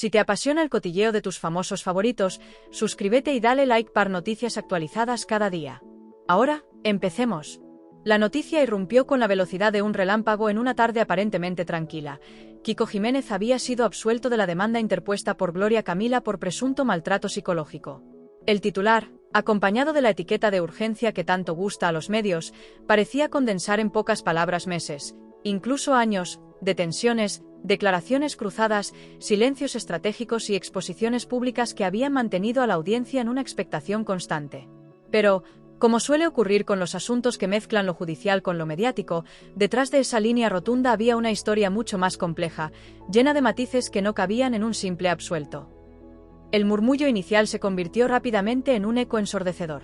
Si te apasiona el cotilleo de tus famosos favoritos, suscríbete y dale like para noticias actualizadas cada día. Ahora, empecemos. La noticia irrumpió con la velocidad de un relámpago en una tarde aparentemente tranquila. Kiko Jiménez había sido absuelto de la demanda interpuesta por Gloria Camila por presunto maltrato psicológico. El titular, acompañado de la etiqueta de urgencia que tanto gusta a los medios, parecía condensar en pocas palabras meses, incluso años, de tensiones, declaraciones cruzadas, silencios estratégicos y exposiciones públicas que habían mantenido a la audiencia en una expectación constante. Pero, como suele ocurrir con los asuntos que mezclan lo judicial con lo mediático, detrás de esa línea rotunda había una historia mucho más compleja, llena de matices que no cabían en un simple absuelto. El murmullo inicial se convirtió rápidamente en un eco ensordecedor.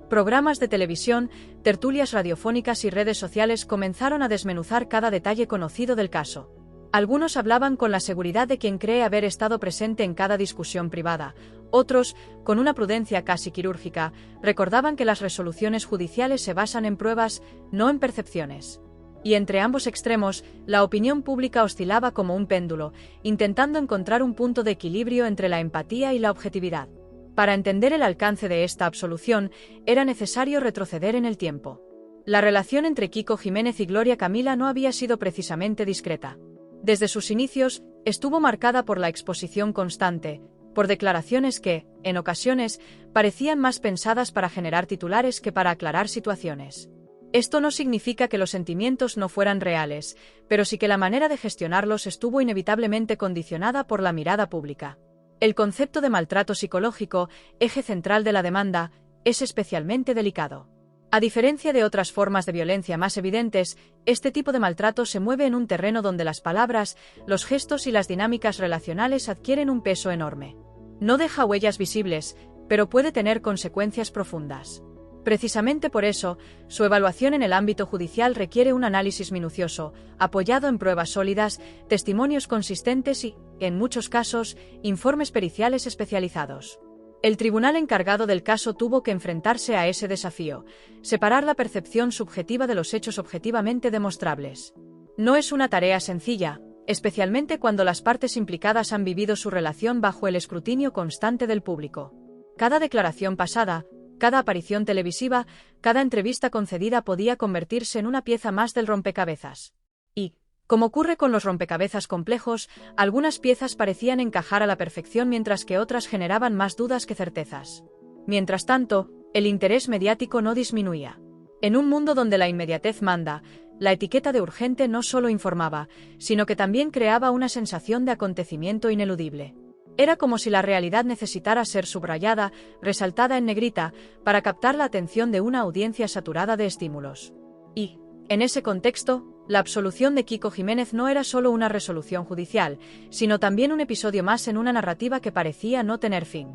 Programas de televisión, tertulias radiofónicas y redes sociales comenzaron a desmenuzar cada detalle conocido del caso. Algunos hablaban con la seguridad de quien cree haber estado presente en cada discusión privada. Otros, con una prudencia casi quirúrgica, recordaban que las resoluciones judiciales se basan en pruebas, no en percepciones. Y entre ambos extremos, la opinión pública oscilaba como un péndulo, intentando encontrar un punto de equilibrio entre la empatía y la objetividad. Para entender el alcance de esta absolución, era necesario retroceder en el tiempo. La relación entre Kiko Jiménez y Gloria Camila no había sido precisamente discreta. Desde sus inicios, estuvo marcada por la exposición constante, por declaraciones que, en ocasiones, parecían más pensadas para generar titulares que para aclarar situaciones. Esto no significa que los sentimientos no fueran reales, pero sí que la manera de gestionarlos estuvo inevitablemente condicionada por la mirada pública. El concepto de maltrato psicológico, eje central de la demanda, es especialmente delicado. A diferencia de otras formas de violencia más evidentes, este tipo de maltrato se mueve en un terreno donde las palabras, los gestos y las dinámicas relacionales adquieren un peso enorme. No deja huellas visibles, pero puede tener consecuencias profundas. Precisamente por eso, su evaluación en el ámbito judicial requiere un análisis minucioso, apoyado en pruebas sólidas, testimonios consistentes y, en muchos casos, informes periciales especializados. El tribunal encargado del caso tuvo que enfrentarse a ese desafío, separar la percepción subjetiva de los hechos objetivamente demostrables. No es una tarea sencilla, especialmente cuando las partes implicadas han vivido su relación bajo el escrutinio constante del público. Cada declaración pasada, cada aparición televisiva, cada entrevista concedida podía convertirse en una pieza más del rompecabezas. Y, como ocurre con los rompecabezas complejos, algunas piezas parecían encajar a la perfección mientras que otras generaban más dudas que certezas. Mientras tanto, el interés mediático no disminuía. En un mundo donde la inmediatez manda, la etiqueta de urgente no solo informaba, sino que también creaba una sensación de acontecimiento ineludible. Era como si la realidad necesitara ser subrayada, resaltada en negrita, para captar la atención de una audiencia saturada de estímulos. Y, en ese contexto, la absolución de Kiko Jiménez no era solo una resolución judicial, sino también un episodio más en una narrativa que parecía no tener fin.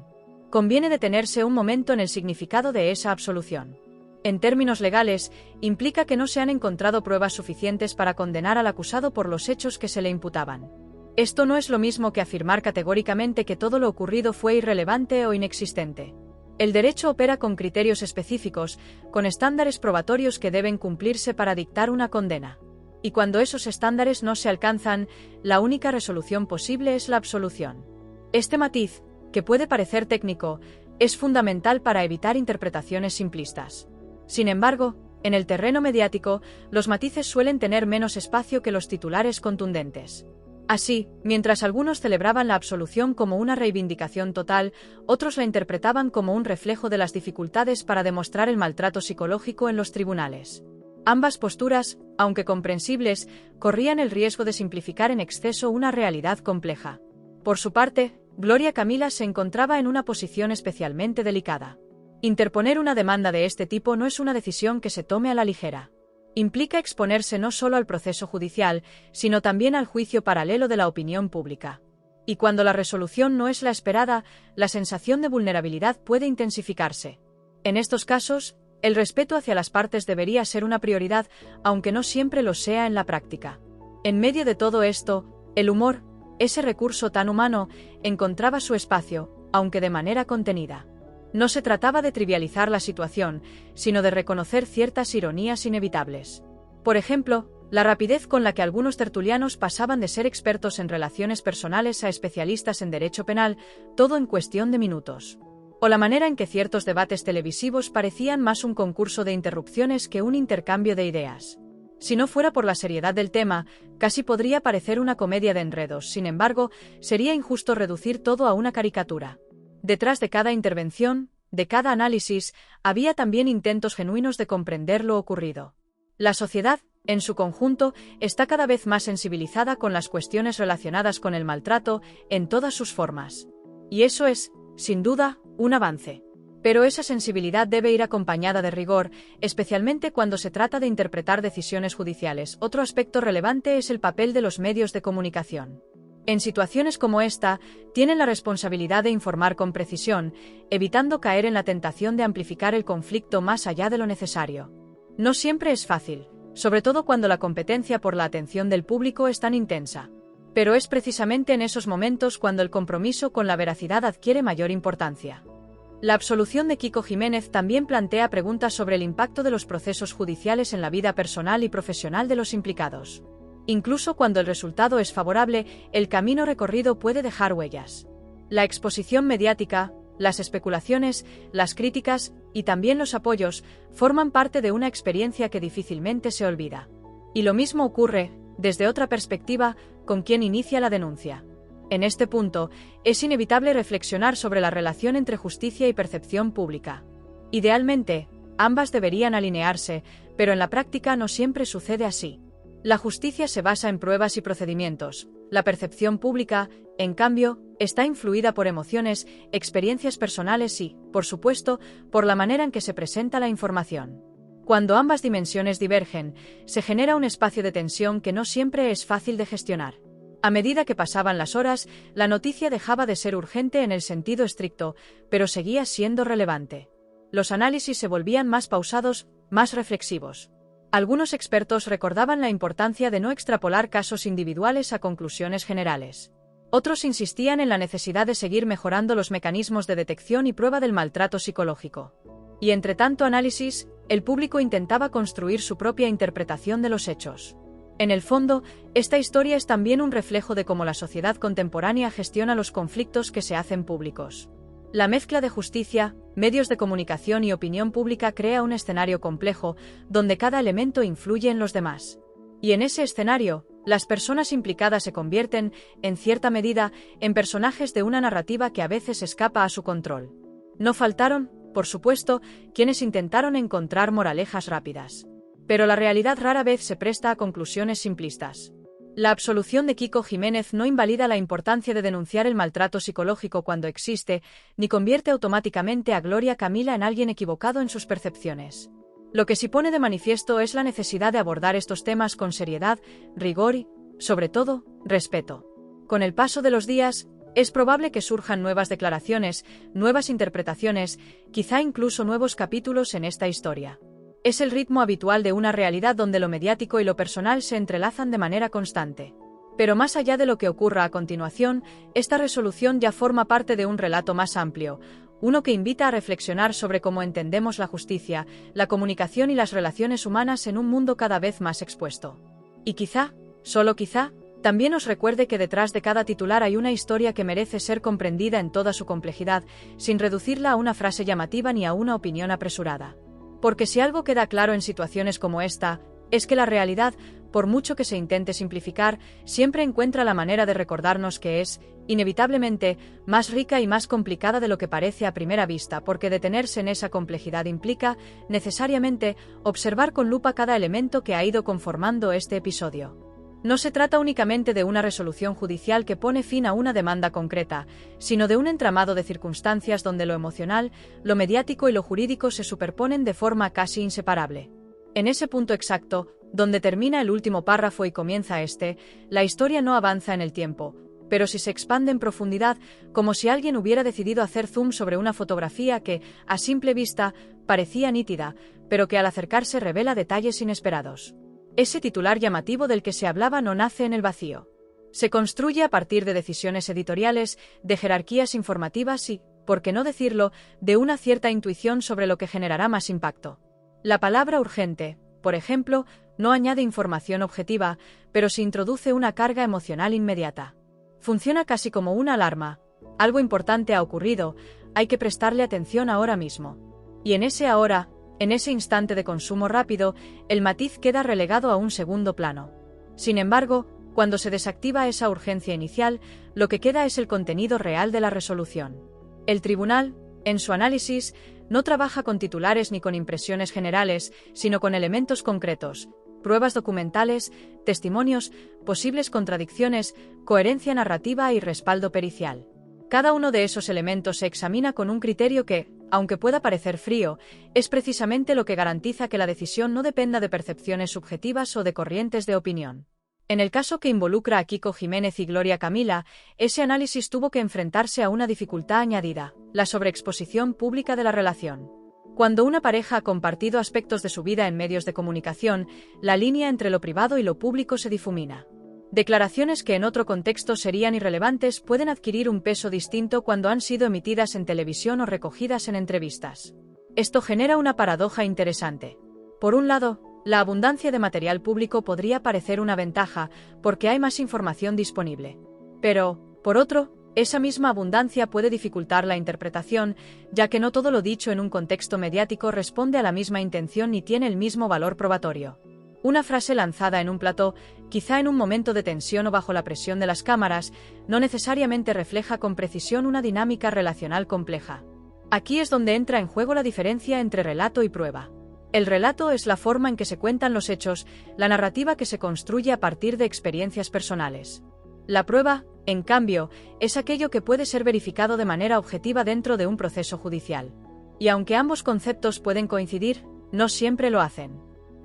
Conviene detenerse un momento en el significado de esa absolución. En términos legales, implica que no se han encontrado pruebas suficientes para condenar al acusado por los hechos que se le imputaban. Esto no es lo mismo que afirmar categóricamente que todo lo ocurrido fue irrelevante o inexistente. El derecho opera con criterios específicos, con estándares probatorios que deben cumplirse para dictar una condena. Y cuando esos estándares no se alcanzan, la única resolución posible es la absolución. Este matiz, que puede parecer técnico, es fundamental para evitar interpretaciones simplistas. Sin embargo, en el terreno mediático, los matices suelen tener menos espacio que los titulares contundentes. Así, mientras algunos celebraban la absolución como una reivindicación total, otros la interpretaban como un reflejo de las dificultades para demostrar el maltrato psicológico en los tribunales. Ambas posturas, aunque comprensibles, corrían el riesgo de simplificar en exceso una realidad compleja. Por su parte, Gloria Camila se encontraba en una posición especialmente delicada. Interponer una demanda de este tipo no es una decisión que se tome a la ligera. Implica exponerse no solo al proceso judicial, sino también al juicio paralelo de la opinión pública. Y cuando la resolución no es la esperada, la sensación de vulnerabilidad puede intensificarse. En estos casos, el respeto hacia las partes debería ser una prioridad, aunque no siempre lo sea en la práctica. En medio de todo esto, el humor, ese recurso tan humano, encontraba su espacio, aunque de manera contenida. No se trataba de trivializar la situación, sino de reconocer ciertas ironías inevitables. Por ejemplo, La rapidez con la que algunos tertulianos pasaban de ser expertos en relaciones personales a especialistas en derecho penal, todo en cuestión de minutos. O la manera en que ciertos debates televisivos parecían más un concurso de interrupciones que un intercambio de ideas. Si no fuera por la seriedad del tema, casi podría parecer una comedia de enredos. Sin embargo, sería injusto reducir todo a una caricatura. Detrás de cada intervención, de cada análisis, había también intentos genuinos de comprender lo ocurrido. La sociedad, en su conjunto, está cada vez más sensibilizada con las cuestiones relacionadas con el maltrato en todas sus formas. Y eso es, sin duda, un avance. Pero esa sensibilidad debe ir acompañada de rigor, especialmente cuando se trata de interpretar decisiones judiciales. Otro aspecto relevante es el papel de los medios de comunicación. En situaciones como esta, tienen la responsabilidad de informar con precisión, evitando caer en la tentación de amplificar el conflicto más allá de lo necesario. No siempre es fácil, sobre todo cuando la competencia por la atención del público es tan intensa. Pero es precisamente en esos momentos cuando el compromiso con la veracidad adquiere mayor importancia. La absolución de Kiko Jiménez también plantea preguntas sobre el impacto de los procesos judiciales en la vida personal y profesional de los implicados. Incluso cuando el resultado es favorable, el camino recorrido puede dejar huellas. La exposición mediática, las especulaciones, las críticas y también los apoyos forman parte de una experiencia que difícilmente se olvida. Y lo mismo ocurre, desde otra perspectiva, con quien inicia la denuncia. En este punto, es inevitable reflexionar sobre la relación entre justicia y percepción pública. Idealmente, ambas deberían alinearse, pero en la práctica no siempre sucede así. La justicia se basa en pruebas y procedimientos. La percepción pública, en cambio, está influida por emociones, experiencias personales y, por supuesto, por la manera en que se presenta la información. Cuando ambas dimensiones divergen, se genera un espacio de tensión que no siempre es fácil de gestionar. A medida que pasaban las horas, la noticia dejaba de ser urgente en el sentido estricto, pero seguía siendo relevante. Los análisis se volvían más pausados, más reflexivos. Algunos expertos recordaban la importancia de no extrapolar casos individuales a conclusiones generales. Otros insistían en la necesidad de seguir mejorando los mecanismos de detección y prueba del maltrato psicológico. Y entre tanto análisis, el público intentaba construir su propia interpretación de los hechos. En el fondo, esta historia es también un reflejo de cómo la sociedad contemporánea gestiona los conflictos que se hacen públicos. La mezcla de justicia, medios de comunicación y opinión pública crea un escenario complejo, donde cada elemento influye en los demás. Y en ese escenario, las personas implicadas se convierten, en cierta medida, en personajes de una narrativa que a veces escapa a su control. No faltaron, por supuesto, quienes intentaron encontrar moralejas rápidas. Pero la realidad rara vez se presta a conclusiones simplistas. La absolución de Kiko Jiménez no invalida la importancia de denunciar el maltrato psicológico cuando existe, ni convierte automáticamente a Gloria Camila en alguien equivocado en sus percepciones. Lo que sí pone de manifiesto es la necesidad de abordar estos temas con seriedad, rigor y, sobre todo, respeto. Con el paso de los días, es probable que surjan nuevas declaraciones, nuevas interpretaciones, quizá incluso nuevos capítulos en esta historia. Es el ritmo habitual de una realidad donde lo mediático y lo personal se entrelazan de manera constante. Pero más allá de lo que ocurra a continuación, esta resolución ya forma parte de un relato más amplio, uno que invita a reflexionar sobre cómo entendemos la justicia, la comunicación y las relaciones humanas en un mundo cada vez más expuesto. Y quizá, solo quizá, también os recuerde que detrás de cada titular hay una historia que merece ser comprendida en toda su complejidad, sin reducirla a una frase llamativa ni a una opinión apresurada. Porque si algo queda claro en situaciones como esta, es que la realidad, por mucho que se intente simplificar, siempre encuentra la manera de recordarnos que es, inevitablemente, más rica y más complicada de lo que parece a primera vista, porque detenerse en esa complejidad implica, necesariamente, observar con lupa cada elemento que ha ido conformando este episodio. No se trata únicamente de una resolución judicial que pone fin a una demanda concreta, sino de un entramado de circunstancias donde lo emocional, lo mediático y lo jurídico se superponen de forma casi inseparable. En ese punto exacto, donde termina el último párrafo y comienza este, la historia no avanza en el tiempo, pero sí se expande en profundidad, como si alguien hubiera decidido hacer zoom sobre una fotografía que, a simple vista, parecía nítida, pero que al acercarse revela detalles inesperados. Ese titular llamativo del que se hablaba no nace en el vacío. Se construye a partir de decisiones editoriales, de jerarquías informativas y, por qué no decirlo, de una cierta intuición sobre lo que generará más impacto. La palabra urgente, por ejemplo, no añade información objetiva, pero sí introduce una carga emocional inmediata. Funciona casi como una alarma. Algo importante ha ocurrido, hay que prestarle atención ahora mismo. Y en ese ahora, en ese instante de consumo rápido, el matiz queda relegado a un segundo plano. Sin embargo, cuando se desactiva esa urgencia inicial, lo que queda es el contenido real de la resolución. El tribunal, en su análisis, no trabaja con titulares ni con impresiones generales, sino con elementos concretos, pruebas documentales, testimonios, posibles contradicciones, coherencia narrativa y respaldo pericial. Cada uno de esos elementos se examina con un criterio que, aunque pueda parecer frío, es precisamente lo que garantiza que la decisión no dependa de percepciones subjetivas o de corrientes de opinión. En el caso que involucra a Kiko Jiménez y Gloria Camila, ese análisis tuvo que enfrentarse a una dificultad añadida, la sobreexposición pública de la relación. Cuando una pareja ha compartido aspectos de su vida en medios de comunicación, la línea entre lo privado y lo público se difumina. Declaraciones que en otro contexto serían irrelevantes pueden adquirir un peso distinto cuando han sido emitidas en televisión o recogidas en entrevistas. Esto genera una paradoja interesante. Por un lado, la abundancia de material público podría parecer una ventaja, porque hay más información disponible. Pero, por otro, esa misma abundancia puede dificultar la interpretación, ya que no todo lo dicho en un contexto mediático responde a la misma intención ni tiene el mismo valor probatorio. Una frase lanzada en un plató, quizá en un momento de tensión o bajo la presión de las cámaras, no necesariamente refleja con precisión una dinámica relacional compleja. Aquí es donde entra en juego la diferencia entre relato y prueba. El relato es la forma en que se cuentan los hechos, la narrativa que se construye a partir de experiencias personales. La prueba, en cambio, es aquello que puede ser verificado de manera objetiva dentro de un proceso judicial. Y aunque ambos conceptos pueden coincidir, no siempre lo hacen.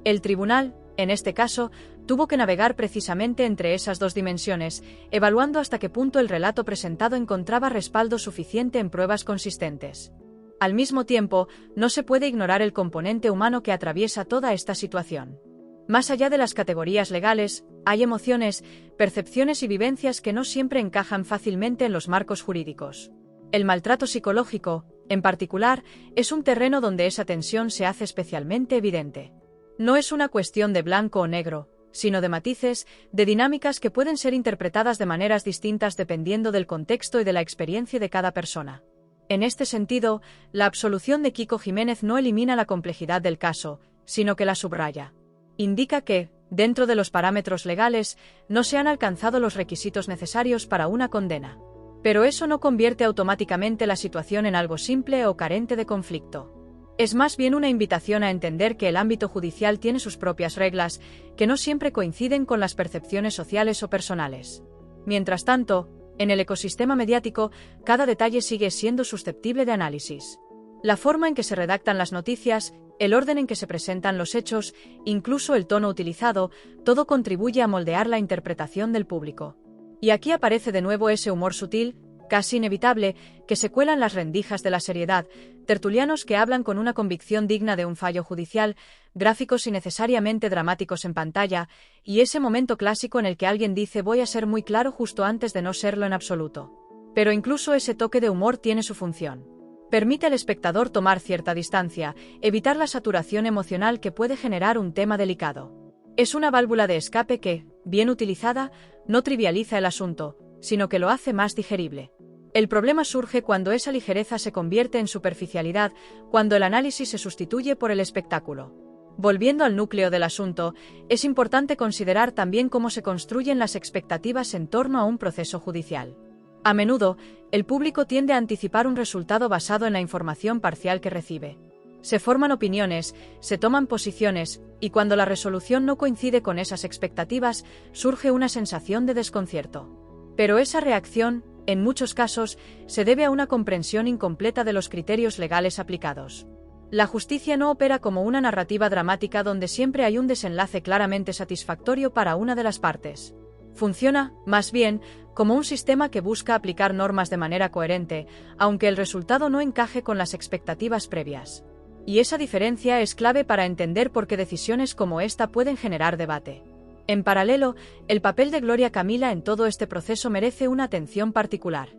El tribunal, en este caso, tuvo que navegar precisamente entre esas dos dimensiones, evaluando hasta qué punto el relato presentado encontraba respaldo suficiente en pruebas consistentes. Al mismo tiempo, no se puede ignorar el componente humano que atraviesa toda esta situación. Más allá de las categorías legales, hay emociones, percepciones y vivencias que no siempre encajan fácilmente en los marcos jurídicos. El maltrato psicológico, en particular, es un terreno donde esa tensión se hace especialmente evidente. No es una cuestión de blanco o negro, sino de matices, de dinámicas que pueden ser interpretadas de maneras distintas dependiendo del contexto y de la experiencia de cada persona. En este sentido, la absolución de Kiko Jiménez no elimina la complejidad del caso, sino que la subraya. Indica que, dentro de los parámetros legales, no se han alcanzado los requisitos necesarios para una condena. Pero eso no convierte automáticamente la situación en algo simple o carente de conflicto. Es más bien una invitación a entender que el ámbito judicial tiene sus propias reglas, que no siempre coinciden con las percepciones sociales o personales. Mientras tanto, en el ecosistema mediático, cada detalle sigue siendo susceptible de análisis. La forma en que se redactan las noticias, el orden en que se presentan los hechos, incluso el tono utilizado, todo contribuye a moldear la interpretación del público. Y aquí aparece de nuevo ese humor sutil, casi inevitable, que se cuela en las rendijas de la seriedad, tertulianos que hablan con una convicción digna de un fallo judicial, gráficos innecesariamente dramáticos en pantalla, y ese momento clásico en el que alguien dice voy a ser muy claro justo antes de no serlo en absoluto. Pero incluso ese toque de humor tiene su función. Permite al espectador tomar cierta distancia, evitar la saturación emocional que puede generar un tema delicado. Es una válvula de escape que, bien utilizada, no trivializa el asunto, sino que lo hace más digerible. El problema surge cuando esa ligereza se convierte en superficialidad, cuando el análisis se sustituye por el espectáculo. Volviendo al núcleo del asunto, es importante considerar también cómo se construyen las expectativas en torno a un proceso judicial. A menudo, el público tiende a anticipar un resultado basado en la información parcial que recibe. Se forman opiniones, se toman posiciones, y cuando la resolución no coincide con esas expectativas, surge una sensación de desconcierto. Pero esa reacción, en muchos casos, se debe a una comprensión incompleta de los criterios legales aplicados. La justicia no opera como una narrativa dramática donde siempre hay un desenlace claramente satisfactorio para una de las partes. Funciona, más bien, como un sistema que busca aplicar normas de manera coherente, aunque el resultado no encaje con las expectativas previas. Y esa diferencia es clave para entender por qué decisiones como esta pueden generar debate. En paralelo, el papel de Gloria Camila en todo este proceso merece una atención particular.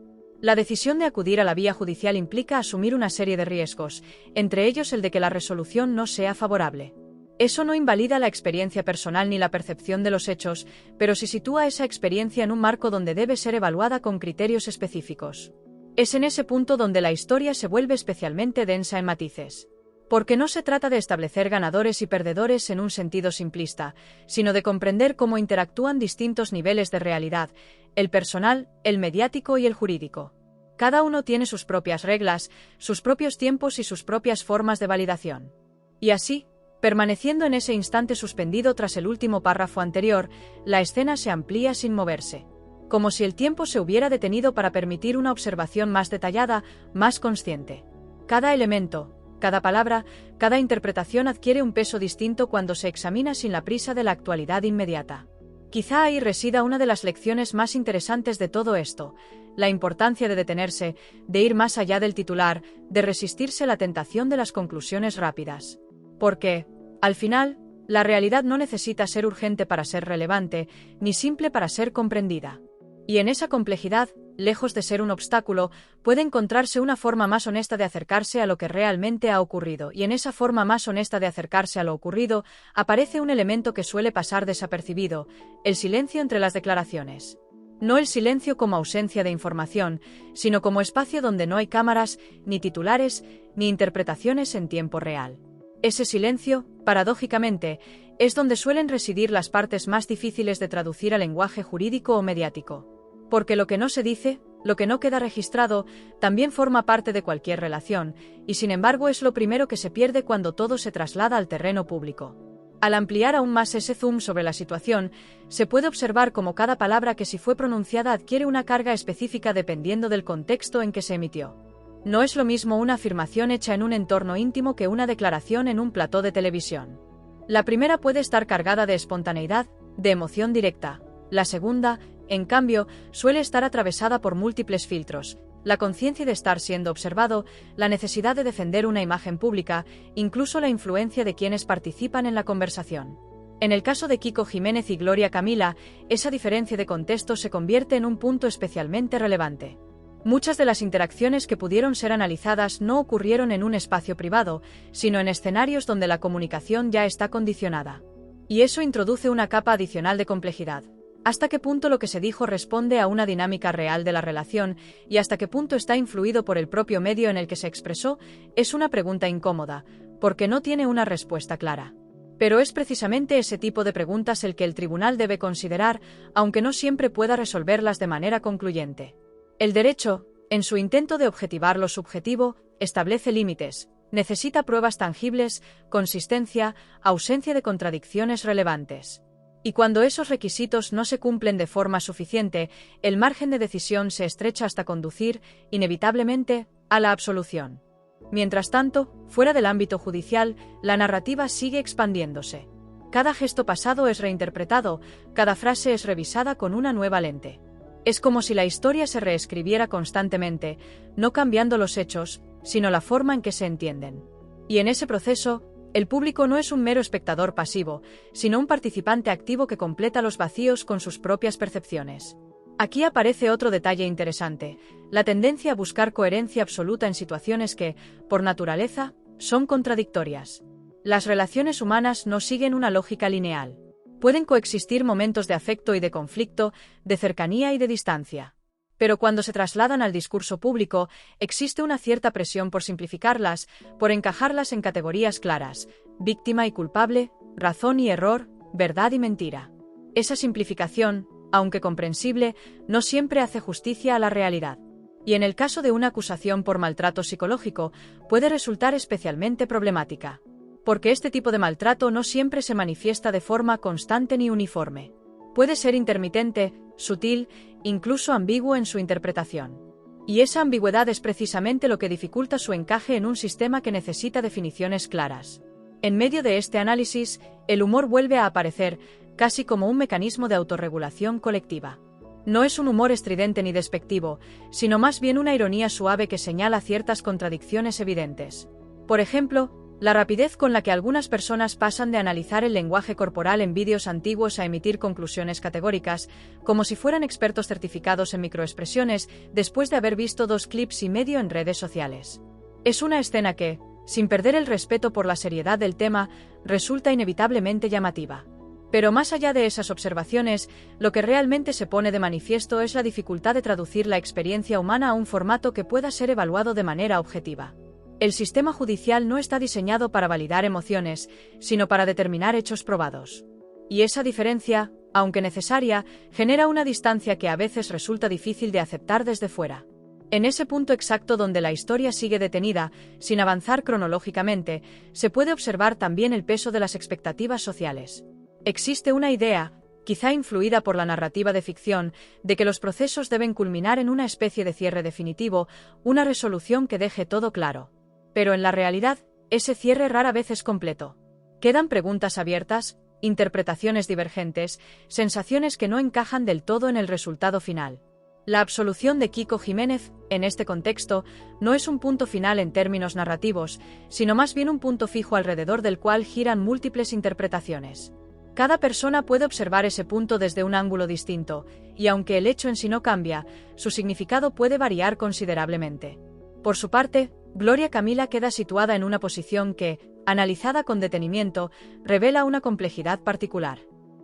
La decisión de acudir a la vía judicial implica asumir una serie de riesgos, entre ellos el de que la resolución no sea favorable. Eso no invalida la experiencia personal ni la percepción de los hechos, pero sí sitúa esa experiencia en un marco donde debe ser evaluada con criterios específicos. Es en ese punto donde la historia se vuelve especialmente densa en matices. Porque no se trata de establecer ganadores y perdedores en un sentido simplista, sino de comprender cómo interactúan distintos niveles de realidad, el personal, el mediático y el jurídico. Cada uno tiene sus propias reglas, sus propios tiempos y sus propias formas de validación. Y así, permaneciendo en ese instante suspendido tras el último párrafo anterior, la escena se amplía sin moverse. Como si el tiempo se hubiera detenido para permitir una observación más detallada, más consciente. Cada elemento, cada palabra, cada interpretación adquiere un peso distinto cuando se examina sin la prisa de la actualidad inmediata. Quizá ahí resida una de las lecciones más interesantes de todo esto, la importancia de detenerse, de ir más allá del titular, de resistirse a la tentación de las conclusiones rápidas. Porque, al final, la realidad no necesita ser urgente para ser relevante, ni simple para ser comprendida. Y en esa complejidad, lejos de ser un obstáculo, puede encontrarse una forma más honesta de acercarse a lo que realmente ha ocurrido, y en esa forma más honesta de acercarse a lo ocurrido, aparece un elemento que suele pasar desapercibido, el silencio entre las declaraciones. No el silencio como ausencia de información, sino como espacio donde no hay cámaras, ni titulares, ni interpretaciones en tiempo real. Ese silencio, paradójicamente, es donde suelen residir las partes más difíciles de traducir al lenguaje jurídico o mediático. Porque lo que no se dice, lo que no queda registrado, también forma parte de cualquier relación, y sin embargo es lo primero que se pierde cuando todo se traslada al terreno público. Al ampliar aún más ese zoom sobre la situación, se puede observar cómo cada palabra que si fue pronunciada adquiere una carga específica dependiendo del contexto en que se emitió. No es lo mismo una afirmación hecha en un entorno íntimo que una declaración en un plató de televisión. La primera puede estar cargada de espontaneidad, de emoción directa. La segunda, en cambio, suele estar atravesada por múltiples filtros, la conciencia de estar siendo observado, la necesidad de defender una imagen pública, incluso la influencia de quienes participan en la conversación. En el caso de Kiko Jiménez y Gloria Camila, esa diferencia de contexto se convierte en un punto especialmente relevante. Muchas de las interacciones que pudieron ser analizadas no ocurrieron en un espacio privado, sino en escenarios donde la comunicación ya está condicionada. Y eso introduce una capa adicional de complejidad. ¿Hasta qué punto lo que se dijo responde a una dinámica real de la relación y hasta qué punto está influido por el propio medio en el que se expresó? Es una pregunta incómoda, porque no tiene una respuesta clara. Pero es precisamente ese tipo de preguntas el que el tribunal debe considerar, aunque no siempre pueda resolverlas de manera concluyente. El derecho, en su intento de objetivar lo subjetivo, establece límites, necesita pruebas tangibles, consistencia, ausencia de contradicciones relevantes. Y cuando esos requisitos no se cumplen de forma suficiente, el margen de decisión se estrecha hasta conducir, inevitablemente, a la absolución. Mientras tanto, fuera del ámbito judicial, la narrativa sigue expandiéndose. Cada gesto pasado es reinterpretado, cada frase es revisada con una nueva lente. Es como si la historia se reescribiera constantemente, no cambiando los hechos, sino la forma en que se entienden. Y en ese proceso, el público no es un mero espectador pasivo, sino un participante activo que completa los vacíos con sus propias percepciones. Aquí aparece otro detalle interesante, la tendencia a buscar coherencia absoluta en situaciones que, por naturaleza, son contradictorias. Las relaciones humanas no siguen una lógica lineal. Pueden coexistir momentos de afecto y de conflicto, de cercanía y de distancia. Pero cuando se trasladan al discurso público, existe una cierta presión por simplificarlas, por encajarlas en categorías claras, víctima y culpable, razón y error, verdad y mentira. Esa simplificación, aunque comprensible, no siempre hace justicia a la realidad. Y en el caso de una acusación por maltrato psicológico, puede resultar especialmente problemática. Porque este tipo de maltrato no siempre se manifiesta de forma constante ni uniforme. Puede ser intermitente, sutil, incluso ambiguo en su interpretación. Y esa ambigüedad es precisamente lo que dificulta su encaje en un sistema que necesita definiciones claras. En medio de este análisis, el humor vuelve a aparecer, casi como un mecanismo de autorregulación colectiva. No es un humor estridente ni despectivo, sino más bien una ironía suave que señala ciertas contradicciones evidentes. Por ejemplo, la rapidez con la que algunas personas pasan de analizar el lenguaje corporal en vídeos antiguos a emitir conclusiones categóricas, como si fueran expertos certificados en microexpresiones, después de haber visto 2 clips y medio en redes sociales. Es una escena que, sin perder el respeto por la seriedad del tema, resulta inevitablemente llamativa. Pero más allá de esas observaciones, lo que realmente se pone de manifiesto es la dificultad de traducir la experiencia humana a un formato que pueda ser evaluado de manera objetiva. El sistema judicial no está diseñado para validar emociones, sino para determinar hechos probados. Y esa diferencia, aunque necesaria, genera una distancia que a veces resulta difícil de aceptar desde fuera. En ese punto exacto donde la historia sigue detenida, sin avanzar cronológicamente, se puede observar también el peso de las expectativas sociales. Existe una idea, quizá influida por la narrativa de ficción, de que los procesos deben culminar en una especie de cierre definitivo, una resolución que deje todo claro. Pero en la realidad, ese cierre rara vez es completo. Quedan preguntas abiertas, interpretaciones divergentes, sensaciones que no encajan del todo en el resultado final. La absolución de Kiko Jiménez, en este contexto, no es un punto final en términos narrativos, sino más bien un punto fijo alrededor del cual giran múltiples interpretaciones. Cada persona puede observar ese punto desde un ángulo distinto, y aunque el hecho en sí no cambia, su significado puede variar considerablemente. Por su parte, Gloria Camila queda situada en una posición que, analizada con detenimiento, revela una complejidad particular.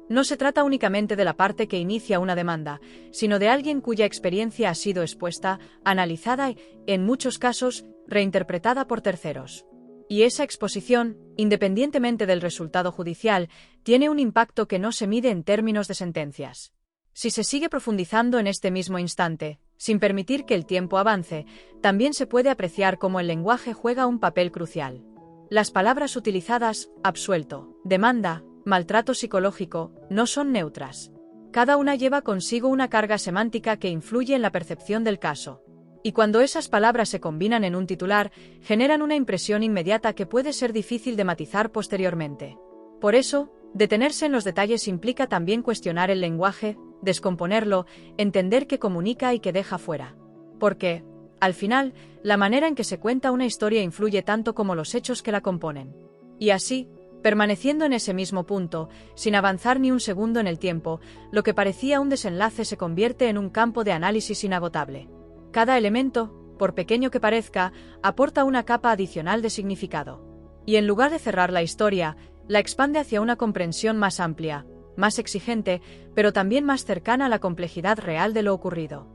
No se trata únicamente de la parte que inicia una demanda, sino de alguien cuya experiencia ha sido expuesta, analizada y, en muchos casos, reinterpretada por terceros. Y esa exposición, independientemente del resultado judicial, tiene un impacto que no se mide en términos de sentencias. Si se sigue profundizando en este mismo instante, sin permitir que el tiempo avance, también se puede apreciar cómo el lenguaje juega un papel crucial. Las palabras utilizadas, absuelto, demanda, maltrato psicológico, no son neutras. Cada una lleva consigo una carga semántica que influye en la percepción del caso. Y cuando esas palabras se combinan en un titular, generan una impresión inmediata que puede ser difícil de matizar posteriormente. Por eso, detenerse en los detalles implica también cuestionar el lenguaje, descomponerlo, entender qué comunica y qué deja fuera. Porque, al final, la manera en que se cuenta una historia influye tanto como los hechos que la componen. Y así, permaneciendo en ese mismo punto, sin avanzar ni un segundo en el tiempo, lo que parecía un desenlace se convierte en un campo de análisis inagotable. Cada elemento, por pequeño que parezca, aporta una capa adicional de significado. Y en lugar de cerrar la historia, la expande hacia una comprensión más amplia, más exigente, pero también más cercana a la complejidad real de lo ocurrido.